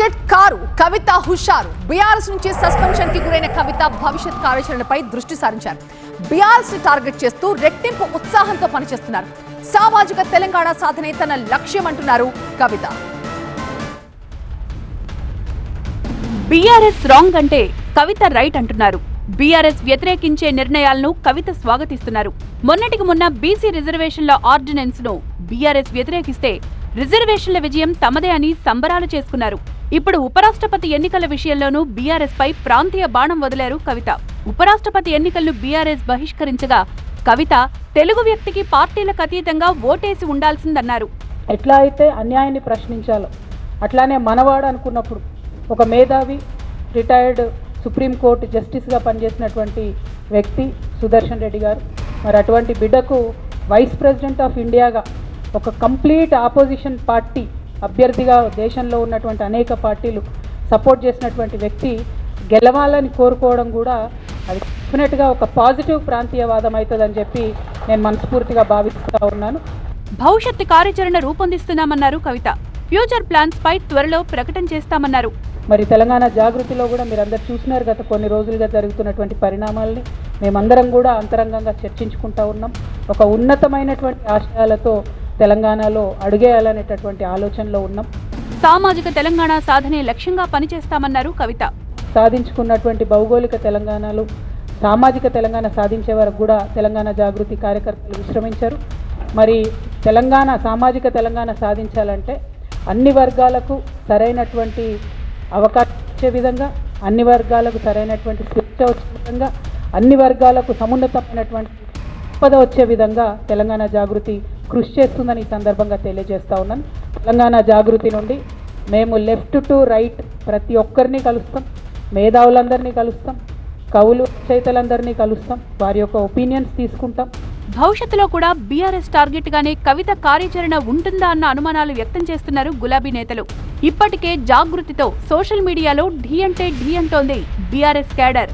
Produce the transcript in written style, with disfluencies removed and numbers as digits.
Target car కవిత హుషారు. BRS నుంచి suspension కి గురైన కవిత భవిష్యత్ కార్యాచరణపై దృష్టి సారించారు. బీఆర్ఎస్ ని టార్గెట్ చేస్తూ రెట్టింపు ఉత్సాహంతో పనిచేస్తున్నారు. సామాజిక తెలంగాణ సాధనే తన లక్ష్యం అంటున్నారు కవిత. బీఆర్ఎస్ రాంగ్ అంటే కవిత రైట్ అంటున్నారు. బీఆర్ఎస్ వ్యతిరేకించే నిర్ణయాలను కవిత స్వాగతిస్తున్నారు. మొన్నటికి మొన్న బీసీ రిజర్వేషన్ల ఆర్డినెన్స్ ను బీఆర్ఎస్ వ్యతిరేకిస్తే రిజర్వేషన్ల విజయం తమదే అని సంబరాలు చేసుకున్నారు. ఇప్పుడు ఉపరాష్ట్రపతి ఎన్నికల విషయంలోనూ బీఆర్ఎస్ పై ప్రాంతీయ బాణం వదిలారు కవిత. ఉపరాష్ట్రపతి ఎన్నికలను బీఆర్ఎస్ బహిష్కరించగా కవిత తెలుగు వ్యక్తికి పార్టీలకు అతీతంగా ఓటేసి ఉండాల్సిందన్నారు. ఎట్లా అయితే అన్యాయాన్ని ప్రశ్నించాలో అట్లానే మనవాడు అనుకున్నప్పుడు ఒక మేధావి రిటైర్డ్ సుప్రీంకోర్టు జస్టిస్గా పనిచేసినటువంటి వ్యక్తి సుదర్శన్ రెడ్డి గారు, మరి అటువంటి బిడ్డకు వైస్ ప్రెసిడెంట్ ఆఫ్ ఇండియాగా ఒక కంప్లీట్ ఆపోజిషన్ పార్టీ అభ్యర్థిగా దేశంలో ఉన్నటువంటి అనేక పార్టీలు సపోర్ట్ చేసినటువంటి వ్యక్తి గెలవాలని కోరుకోవడం కూడా అది డెఫినెట్గా ఒక పాజిటివ్ ప్రాంతీయవాదం అవుతుందని చెప్పి నేను మనస్ఫూర్తిగా భావిస్తూ ఉన్నాను. భవిష్యత్తు కార్యాచరణ రూపొందిస్తున్నామన్నారు కవిత. ఫ్యూచర్ ప్లాన్స్ పై త్వరలో ప్రకటన చేస్తామన్నారు. మరి తెలంగాణ జాగృతిలో కూడా మీరు అందరు చూసినారు గత కొన్ని రోజులుగా జరుగుతున్నటువంటి పరిణామాలని మేమందరం కూడా అంతరంగంగా చర్చించుకుంటూ ఉన్నాం. ఒక ఉన్నతమైనటువంటి ఆశయాలతో తెలంగాణలో అడుగేయాలనేటటువంటి ఆలోచనలో ఉన్నాం. సామాజిక తెలంగాణ సాధనే లక్ష్యంగా పనిచేస్తామన్నారు కవిత. సాధించుకున్నటువంటి భౌగోళిక తెలంగాణలో సామాజిక తెలంగాణ సాధించే వరకు కూడా తెలంగాణ జాగృతి కార్యకర్తలు విశ్రమించారు. మరి తెలంగాణ సామాజిక తెలంగాణ సాధించాలంటే అన్ని వర్గాలకు సరైనటువంటి అవకాశం వచ్చే విధంగా, అన్ని వర్గాలకు సరైనటువంటి స్వేచ్ఛ వచ్చే విధంగా, అన్ని వర్గాలకు సమున్నతమైనటువంటి సంపద వచ్చే విధంగా తెలంగాణ జాగృతి కృషి చేస్తుందని ఈ సందర్భంగా తెలియజేస్తూ ఉన్నాను. తెలంగాణ జాగృతి నుండి మేము లెఫ్ట్ టు రైట్ ప్రతి ఒక్కరిని కలుస్తాం, మేధావులందరినీ కలుస్తాం, కవులు రచయితలందరినీ కలుస్తాం, వారి యొక్క ఒపీనియన్స్ తీసుకుంటాం. భవిష్యత్తులో కూడా బీఆర్ఎస్ టార్గెట్ గానే కవిత కార్యాచరణ ఉంటుందా అన్న అనుమానాలు వ్యక్తం చేస్తున్నారు గులాబీ నేతలు. ఇప్పటికే జాగృతితో సోషల్ మీడియాలో ఢీ అంటే ఢీ అంటోంది బీఆర్ఎస్ క్యాడర్.